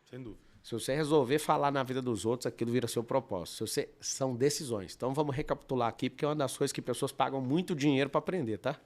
Sem dúvida. Se você resolver falar na vida dos outros, aquilo vira seu propósito. São decisões. Então vamos recapitular aqui, porque é uma das coisas que pessoas pagam muito dinheiro para aprender, tá?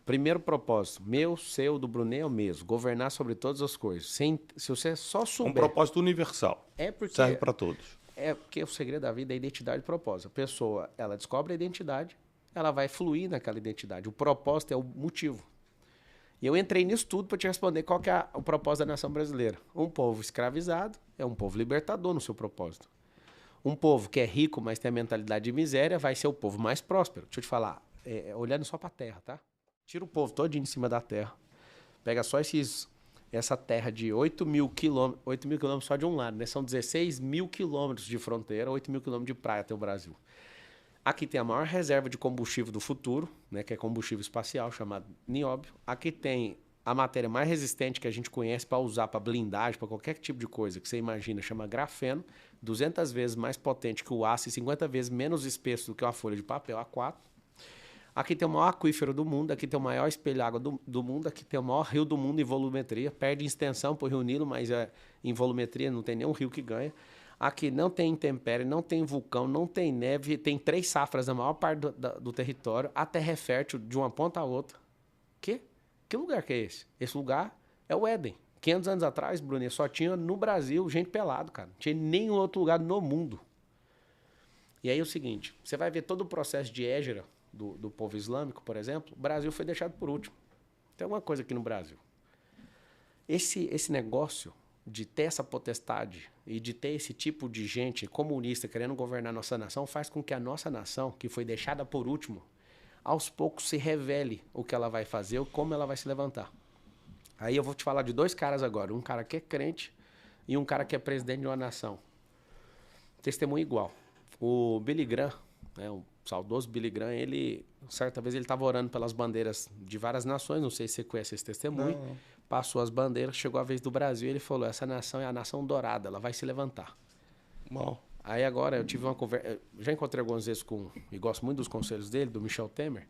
Primeiro propósito, meu, seu, do Brunet é o mesmo. Governar sobre todas as coisas. Se você só souber... Um propósito universal. Serve para todos. É porque o segredo da vida é identidade e propósito. A pessoa, ela descobre a identidade, ela vai fluir naquela identidade. O propósito é o motivo. E eu entrei nisso tudo para te responder qual que é o propósito da nação brasileira. Um povo escravizado é um povo libertador no seu propósito. Um povo que é rico, mas tem a mentalidade de miséria, vai ser o povo mais próspero. Deixa eu te falar, olhando só para a terra, tá? Tira o povo todo em cima da terra. Pega só essa terra de 8 mil quilômetros, 8 mil quilômetros só de um lado, né? São 16 mil quilômetros de fronteira, 8 mil quilômetros de praia até o Brasil. Aqui tem a maior reserva de combustível do futuro, né, que é combustível espacial, chamado nióbio. Aqui tem a matéria mais resistente que a gente conhece para usar para blindagem, para qualquer tipo de coisa que você imagina, chama grafeno, 200 vezes mais potente que o aço e 50 vezes menos espesso do que uma folha de papel A4. Aqui tem o maior aquífero do mundo, aqui tem o maior espelho água do mundo, aqui tem o maior rio do mundo em volumetria, perde em extensão para o Rio Nilo, mas em volumetria não tem nenhum rio que ganha. Aqui não tem intempérie, não tem vulcão, não tem neve, tem 3 safras na maior parte do território, a terra é fértil de uma ponta a outra. Que lugar que é esse? Esse lugar é o Éden. 500 anos atrás, Bruno, só tinha no Brasil gente pelado, cara. Não tinha nenhum outro lugar no mundo. E aí é o seguinte, você vai ver todo o processo de Hégera do povo islâmico, por exemplo, o Brasil foi deixado por último. Tem alguma coisa aqui no Brasil. Esse negócio de ter essa potestade e de ter esse tipo de gente comunista querendo governar nossa nação faz com que a nossa nação, que foi deixada por último, aos poucos se revele o que ela vai fazer ou como ela vai se levantar. Aí eu vou te falar de 2 caras agora, um cara que é crente e um cara que é presidente de uma nação. Testemunho igual. O Billy Graham, né, o saudoso Billy Graham, certa vez ele estava orando pelas bandeiras de várias nações, não sei se você conhece esse testemunho, passou as bandeiras, chegou a vez do Brasil e ele falou, essa nação é a nação dourada, ela vai se levantar. Uau. Aí agora eu tive uma conversa, já encontrei algumas vezes e gosto muito dos conselhos dele, do Michel Temer,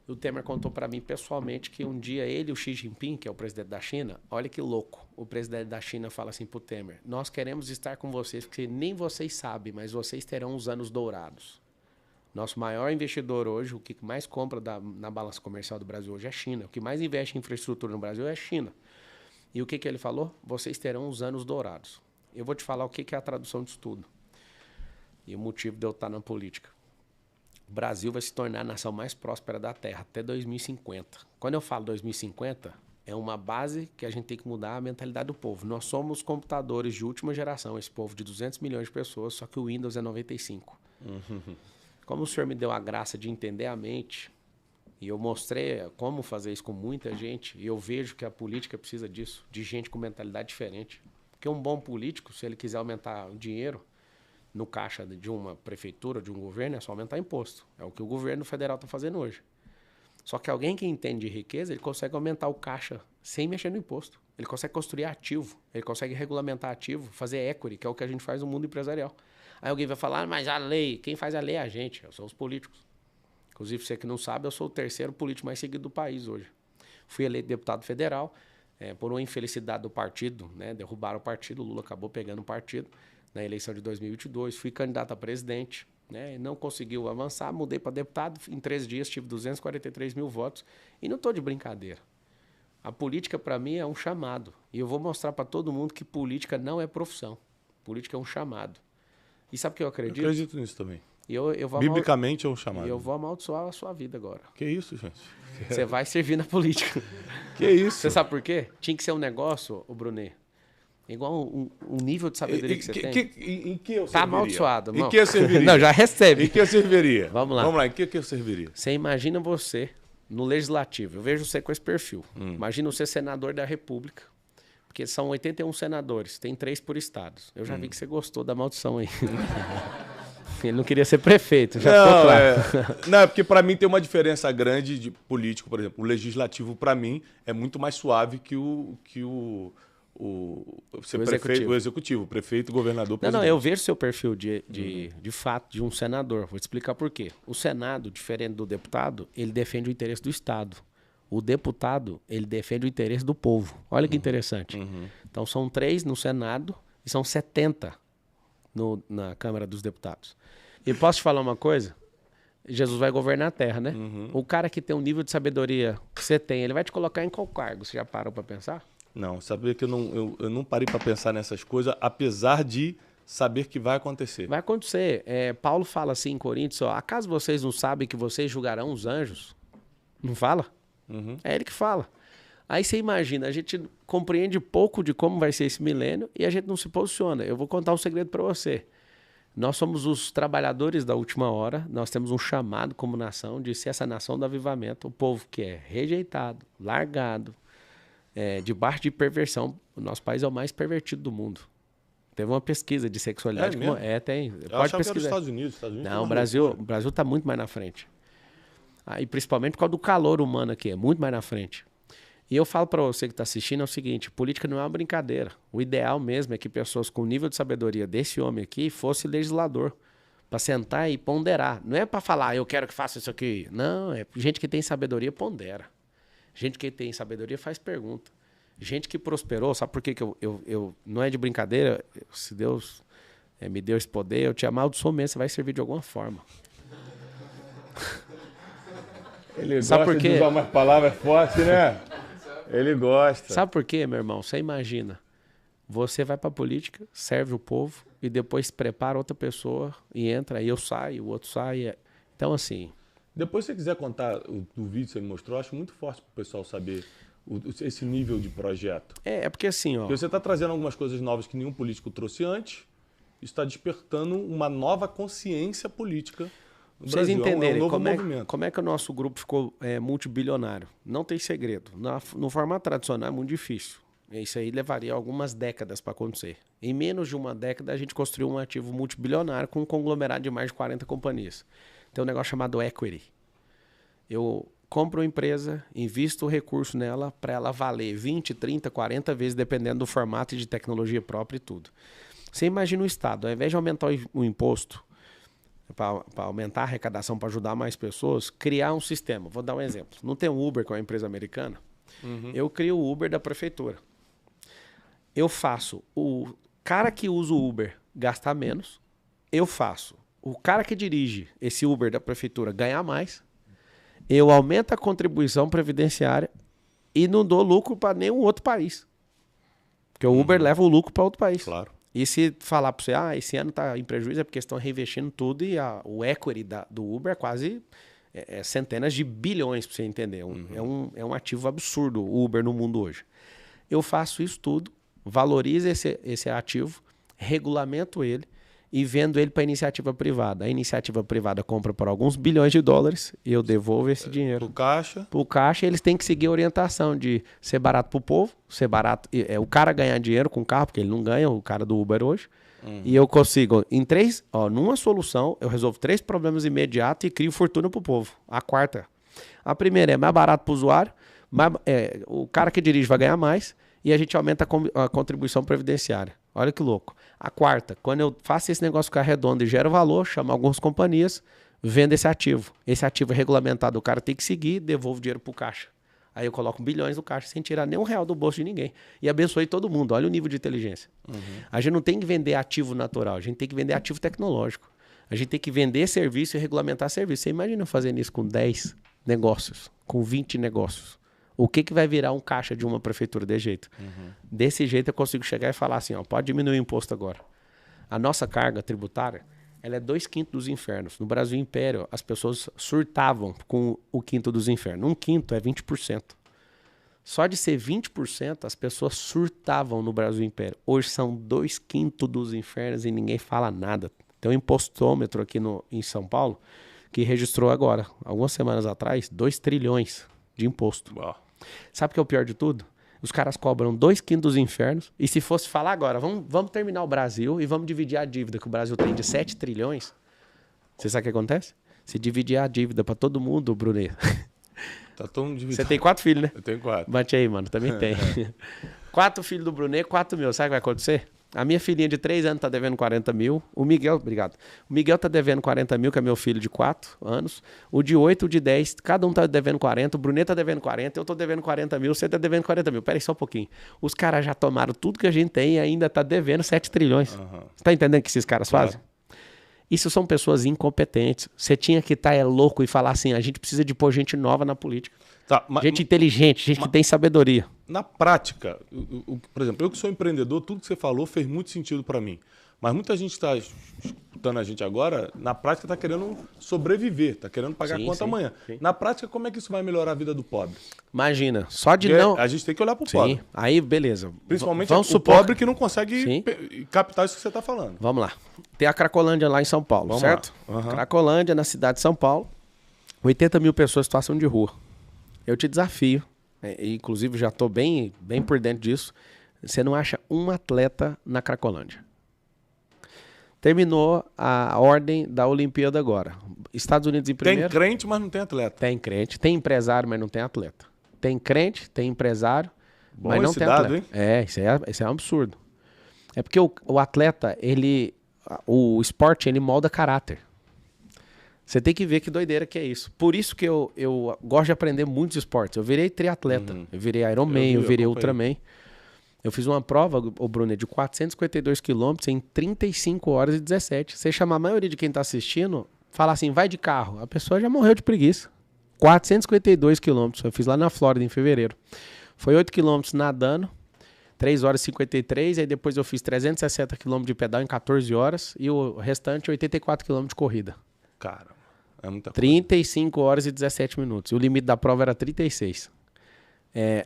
e o Temer contou para mim pessoalmente que um dia ele e o Xi Jinping, que é o presidente da China, olha que louco, o presidente da China fala assim pro Temer, nós queremos estar com vocês, porque nem vocês sabem, mas vocês terão os anos dourados. Nosso maior investidor hoje, o que mais compra na balança comercial do Brasil hoje é a China. O que mais investe em infraestrutura no Brasil é a China. E o que ele falou? Vocês terão os anos dourados. Eu vou te falar o que é a tradução disso tudo. E o motivo de eu estar na política. O Brasil vai se tornar a nação mais próspera da Terra até 2050. Quando eu falo 2050, é uma base que a gente tem que mudar a mentalidade do povo. Nós somos computadores de última geração, esse povo de 200 milhões de pessoas, só que o Windows é 95. Como o senhor me deu a graça de entender a mente, e eu mostrei como fazer isso com muita gente, e eu vejo que a política precisa disso, de gente com mentalidade diferente. Porque um bom político, se ele quiser aumentar o dinheiro no caixa de uma prefeitura, de um governo, é só aumentar imposto. É o que o governo federal está fazendo hoje. Só que alguém que entende de riqueza, ele consegue aumentar o caixa sem mexer no imposto. Ele consegue construir ativo, ele consegue regulamentar ativo, fazer equity, que é o que a gente faz no mundo empresarial. Aí alguém vai falar, mas a lei, quem faz a lei é a gente, são os políticos. Inclusive, você que não sabe, eu sou o 3º político mais seguido do país hoje. Fui eleito deputado federal, por uma infelicidade do partido, né, derrubaram o partido, o Lula acabou pegando o partido na eleição de 2022, fui candidato a presidente, né, não conseguiu avançar, mudei para deputado, em 3 dias tive 243 mil votos e não estou de brincadeira. A política, para mim, é um chamado. E eu vou mostrar para todo mundo que política não é profissão. Política é um chamado. E sabe o que eu acredito? Eu acredito nisso também. Biblicamente é um chamado. E eu vou amaldiçoar a sua vida agora. Que isso, gente? Você vai servir na política. Que isso? Você sabe por quê? Tinha que ser um negócio, o Brunet, igual um nível de sabedoria que você tem. Em que eu serviria? Tá amaldiçoado, irmão. Em que eu serviria? Não, já recebe. Em que eu serviria? Vamos lá. Vamos lá, em que eu serviria? Você imagina você no Legislativo. Eu vejo você com esse perfil. Imagina você senador da República. Porque são 81 senadores, tem 3 por estados. Eu já vi que você gostou da maldição aí. Ele não queria ser prefeito, já ficou claro. Não, é porque para mim tem uma diferença grande de político, por exemplo. O legislativo, para mim, é muito mais suave que o prefeito, o executivo, prefeito, governador, presidente. Não, eu vejo seu perfil de fato de um senador. Vou te explicar por quê. O Senado, diferente do deputado, ele defende o interesse do Estado. O deputado, ele defende o interesse do povo. Olha que interessante. Então, são 3 no Senado e são 70 na Câmara dos Deputados. E posso te falar uma coisa? Jesus vai governar a terra, né? O cara que tem um nível de sabedoria que você tem, ele vai te colocar em qual cargo? Você já parou para pensar? Não, sabia que eu não parei para pensar nessas coisas, apesar de saber que vai acontecer. Vai acontecer. Paulo fala assim em Coríntios, ó, acaso vocês não sabem que vocês julgarão os anjos? Não fala? É ele que fala. Aí você imagina, a gente compreende pouco de como vai ser esse milênio e a gente não se posiciona. Eu vou contar um segredo para você. Nós somos os trabalhadores da última hora, nós temos um chamado como nação de ser essa nação do avivamento, o povo que é rejeitado, largado, debaixo de perversão. O nosso país é o mais pervertido do mundo. Teve uma pesquisa de sexualidade. Mesmo? Tem. Eu Pode achava pesquisar. que era os Estados Unidos. Não, o Brasil está muito mais na frente. E principalmente por causa do calor humano aqui, é muito mais na frente. E eu falo para você que está assistindo é o seguinte, política não é uma brincadeira. O ideal mesmo é que pessoas com o nível de sabedoria desse homem aqui fosse legislador, para sentar e ponderar. Não é para falar, eu quero que faça isso aqui. Não, é gente que tem sabedoria pondera. Gente que tem sabedoria faz pergunta. Gente que prosperou, sabe por que eu não é de brincadeira? Se Deus me deu esse poder, eu te amaldiçoo mesmo, você vai servir de alguma forma. Ele sabe gosta por quê? de usar umas palavras fortes, né? Ele gosta. Sabe por quê, meu irmão? Você imagina, você vai para a política, serve o povo e depois prepara outra pessoa e entra, aí eu saio, o outro sai. Então, assim... Depois, se você quiser contar do vídeo que você me mostrou, eu acho muito forte para o pessoal saber esse nível de projeto. É porque assim, ó... Porque você está trazendo algumas coisas novas que nenhum político trouxe antes, está despertando uma nova consciência política no Vocês Brasil. entenderem é um novo movimento. como é que o nosso grupo ficou multibilionário. Não tem segredo. No formato tradicional é muito difícil. Isso aí levaria algumas décadas para acontecer. Em menos de uma década, a gente construiu um ativo multibilionário com um conglomerado de mais de 40 companhias. Tem um negócio chamado equity. Eu compro uma empresa, invisto o recurso nela para ela valer 20, 30, 40 vezes, dependendo do formato e de tecnologia própria e tudo. Você imagina o Estado, ao invés de aumentar o imposto, para aumentar a arrecadação, para ajudar mais pessoas, criar um sistema. Vou dar um exemplo. Não tem o Uber, que é uma empresa americana? Eu crio o Uber da prefeitura. Eu faço o cara que usa o Uber gastar menos. Eu faço o cara que dirige esse Uber da prefeitura ganhar mais. Eu aumento a contribuição previdenciária e não dou lucro para nenhum outro país. Porque o Uber leva o lucro para outro país. Claro. E se falar para você, esse ano está em prejuízo, é porque estão reinvestindo tudo e o equity do Uber é quase centenas de bilhões, para você entender. É um ativo absurdo o Uber no mundo hoje. Eu faço isso tudo, valorizo esse ativo, regulamento ele e vendo ele para a iniciativa privada. A iniciativa privada compra por alguns bilhões de dólares e eu devolvo esse dinheiro. Para o caixa, eles têm que seguir a orientação de ser barato para o povo, ser barato. O cara ganhar dinheiro com o carro, porque ele não ganha, o cara do Uber hoje. E eu consigo, numa solução, eu resolvo 3 problemas imediatos e crio fortuna para o povo. A quarta. A primeira é mais barato para o usuário, o cara que dirige vai ganhar mais e a gente aumenta a contribuição previdenciária. Olha que louco. A quarta, quando eu faço esse negócio ficar redondo e gero valor, chamo algumas companhias, vendo esse ativo. Esse ativo é regulamentado, o cara tem que seguir, devolvo dinheiro pro caixa. Aí eu coloco bilhões no caixa sem tirar nem R$1 do bolso de ninguém. E abençoei todo mundo. Olha o nível de inteligência. A gente não tem que vender ativo natural, a gente tem que vender ativo tecnológico. A gente tem que vender serviço e regulamentar serviço. Você imagina fazendo isso com 10 negócios, com 20 negócios. O que vai virar um caixa de uma prefeitura desse jeito? Desse jeito eu consigo chegar e falar assim, pode diminuir o imposto agora. A nossa carga tributária, ela é 2/5 dos infernos. No Brasil Império, as pessoas surtavam com o quinto dos infernos. 1/5 é 20%. Só de ser 20%, as pessoas surtavam no Brasil Império. Hoje são 2/5 dos infernos e ninguém fala nada. Tem um impostômetro aqui em São Paulo que registrou agora, algumas semanas atrás, 2 trilhões de imposto. Uau. Sabe o que é o pior de tudo? Os caras cobram 2/5 dos infernos. E se fosse falar agora, vamos terminar o Brasil e vamos dividir a dívida que o Brasil tem de 7 trilhões. Você sabe o que acontece? Se dividir a dívida para todo mundo, Brunet. Tá todo dividido. Você tem 4 filhos, né? Eu tenho 4. Bate aí, mano. Também tem. 4 filhos do Brunet, 4 meus. Sabe o que vai acontecer? A minha filhinha de 3 anos tá devendo 40 mil. O Miguel, obrigado. O Miguel tá devendo 40 mil, que é meu filho de 4 anos. O de 8, o de 10, cada um tá devendo 40. O Brunet tá devendo 40, eu tô devendo 40 mil, você tá devendo 40 mil. Pera aí só um pouquinho. Os caras já tomaram tudo que a gente tem e ainda tá devendo 7 trilhões. Você tá entendendo o que esses caras fazem? Isso são pessoas incompetentes. Você tinha que estar louco e falar assim, a gente precisa de pôr gente nova na política. Tá, gente inteligente, gente que tem sabedoria. Na prática, por exemplo, eu que sou empreendedor, tudo que você falou fez muito sentido para mim. Mas muita gente está escutando a gente agora, na prática está querendo sobreviver, está querendo pagar a conta amanhã. Sim. Na prática, como é que isso vai melhorar a vida do pobre? Imagina, só de Porque não... A gente tem que olhar para o pobre. Aí beleza. Principalmente o pobre que não consegue captar isso que você está falando. Vamos lá. Tem a Cracolândia lá em São Paulo, certo? Cracolândia, na cidade de São Paulo, 80 mil pessoas em situação de rua. Eu te desafio, inclusive já estou bem por dentro disso, você não acha um atleta na Cracolândia. Terminou a ordem da Olimpíada agora. Estados Unidos em primeiro. Tem crente, mas não tem atleta. Tem crente, tem empresário, mas não tem atleta. Tem crente, tem empresário, mas não tem atleta. Hein? Isso é um absurdo. É porque o atleta, o esporte, ele molda caráter. Você tem que ver que doideira que é isso. Por isso que eu gosto de aprender muitos esportes. Eu virei triatleta, eu virei Ironman, eu virei Ultraman. Eu fiz uma prova, o Bruno, de 452 quilômetros em 35 horas e 17. Você chama a maioria de quem está assistindo, fala assim, vai de carro. A pessoa já morreu de preguiça. 452 quilômetros. Eu fiz lá na Flórida em fevereiro. Foi 8 quilômetros nadando, 3 horas e 53. Aí depois eu fiz 360 quilômetros de pedal em 14 horas. E o restante, 84 quilômetros de corrida. Cara, é muita coisa. 35 horas e 17 minutos. E o limite da prova era 36.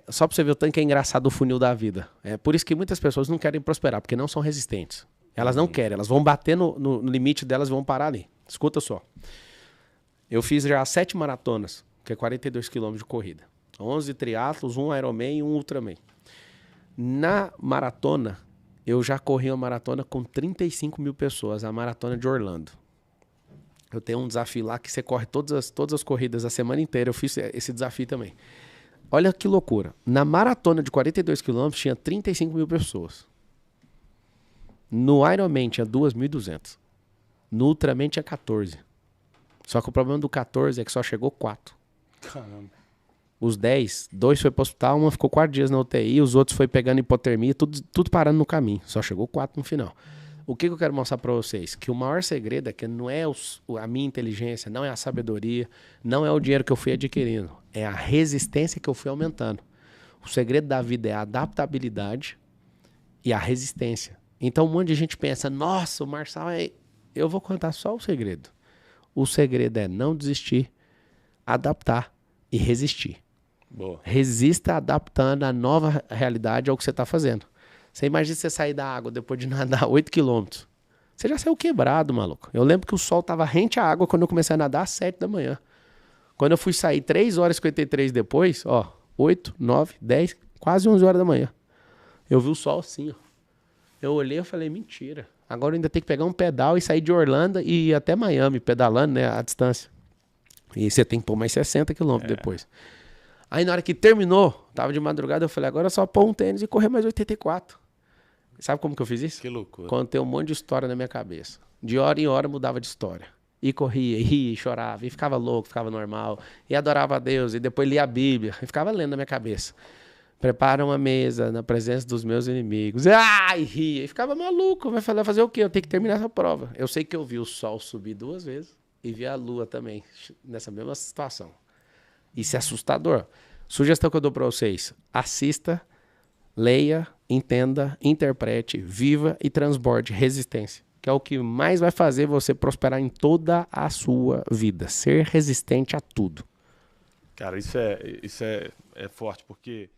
Só pra você ver o tanto que é engraçado o funil da vida. É por isso que muitas pessoas não querem prosperar, porque não são resistentes. Elas não querem, elas vão bater no limite delas e vão parar ali. Escuta só. Eu fiz já 7 maratonas, que é 42 quilômetros de corrida. 11 triatlos, 1 Ironman e 1 Ultraman. Na maratona, eu já corri uma maratona com 35 mil pessoas, a maratona de Orlando. Eu tenho um desafio lá que você corre todas as corridas a semana inteira. Eu fiz esse desafio também. Olha que loucura. Na maratona de 42 quilômetros tinha 35 mil pessoas. No Ironman tinha 2.200. No Ultraman tinha 14. Só que o problema do 14 é que só chegou 4. Caramba. Os 10, 2 foi pro hospital, uma ficou 4 dias na UTI, os outros foi pegando hipotermia, tudo parando no caminho. Só chegou 4 no final. O que eu quero mostrar para vocês? Que o maior segredo é que não é a minha inteligência, não é a sabedoria, não é o dinheiro que eu fui adquirindo. É a resistência que eu fui aumentando. O segredo da vida é a adaptabilidade e a resistência. Então um monte de gente pensa, nossa, o Marçal é... Eu vou contar só o segredo. O segredo é não desistir, adaptar e resistir. Boa. Resista adaptando a nova realidade ao que você está fazendo. Você imagina você sair da água depois de nadar 8 quilômetros. Você já saiu quebrado, maluco. Eu lembro que o sol tava rente à água quando eu comecei a nadar às 7 da manhã. Quando eu fui sair 3 horas e 53 depois, 8, 9, 10, quase 11 horas da manhã. Eu vi o sol assim, ó. Eu olhei e falei, mentira. Agora eu ainda tenho que pegar um pedal e sair de Orlando e ir até Miami, pedalando, né, a distância. E você tem que pôr mais 60 quilômetros depois. Aí na hora que terminou, tava de madrugada, eu falei, agora é só pôr um tênis e correr mais 84. Sabe como que eu fiz isso? Que loucura. Contei um monte de história na minha cabeça. De hora em hora mudava de história. E corria, e ria, e chorava, e ficava louco, ficava normal. E adorava a Deus, e depois lia a Bíblia. E ficava lendo na minha cabeça. Prepara uma mesa na presença dos meus inimigos. E ria. E ficava maluco. Vai fazer o quê? Eu tenho que terminar essa prova. Eu sei que eu vi o sol subir 2 vezes. E vi a lua também, nessa mesma situação. Isso é assustador. Sugestão que eu dou para vocês. Assista, leia, entenda, interprete, viva e transborde resistência. Que é o que mais vai fazer você prosperar em toda a sua vida. Ser resistente a tudo. Cara, isso é forte, porque